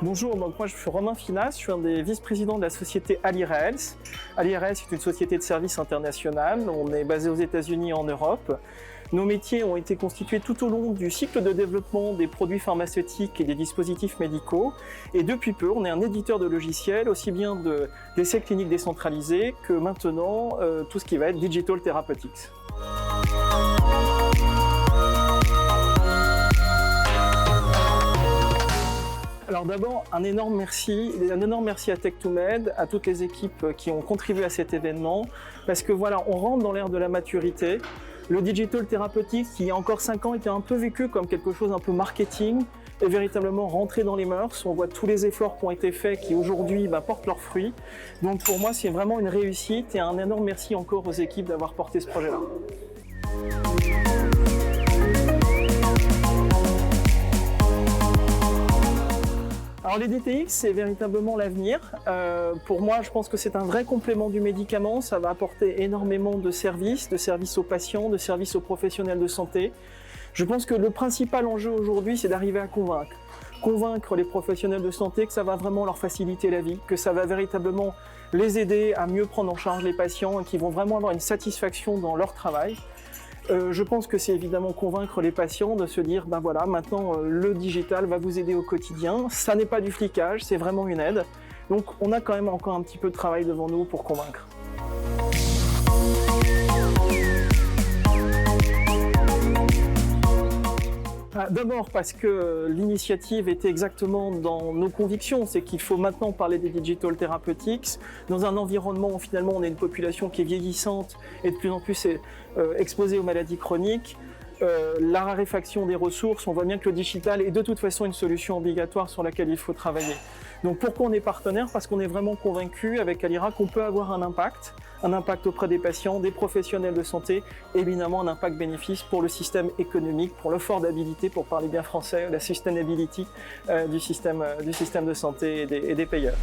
Bonjour, donc moi je suis Romain Finas, je suis un des vice-présidents de la société Alira Health. Alira Health est une société de services internationale, on est basé aux États-Unis et en Europe. Nos métiers ont été constitués tout au long du cycle de développement des produits pharmaceutiques et des dispositifs médicaux. Et depuis peu, on est un éditeur de logiciels, aussi bien d'essais cliniques décentralisés que maintenant tout ce qui va être Digital Therapeutics. Alors d'abord, un énorme merci à Tech2Med, à toutes les équipes qui ont contribué à cet événement, parce que voilà, on rentre dans l'ère de la maturité. Le Digital Therapeutics, qui il y a encore 5 ans était un peu vécu comme quelque chose un peu marketing, est véritablement rentré dans les mœurs. On voit tous les efforts qui ont été faits qui aujourd'hui portent leurs fruits. Donc pour moi, c'est vraiment une réussite et un énorme merci encore aux équipes d'avoir porté ce projet-là. Alors les DTX, c'est véritablement l'avenir. Pour moi, je pense que c'est un vrai complément du médicament. Ça va apporter énormément de services aux patients, de services aux professionnels de santé. Je pense que le principal enjeu aujourd'hui, c'est d'arriver à convaincre les professionnels de santé que ça va vraiment leur faciliter la vie, que ça va véritablement les aider à mieux prendre en charge les patients et qu'ils vont vraiment avoir une satisfaction dans leur travail. Je pense que c'est évidemment convaincre les patients de se dire, voilà, maintenant le digital va vous aider au quotidien. Ça n'est pas du flicage, c'est vraiment une aide. Donc on a quand même encore un petit peu de travail devant nous pour convaincre. D'abord parce que l'initiative était exactement dans nos convictions, c'est qu'il faut maintenant parler des Digital Therapeutics dans un environnement où finalement on a une population qui est vieillissante et de plus en plus exposée aux maladies chroniques. La raréfaction des ressources, on voit bien que le digital est de toute façon une solution obligatoire sur laquelle il faut travailler. Donc pourquoi on est partenaire? Parce qu'on est vraiment convaincu avec Alira qu'on peut avoir un impact auprès des patients, des professionnels de santé, et évidemment un impact bénéfice pour le système économique, pour l'affordabilité, pour parler bien français, la sustainability du système de santé et des payeurs.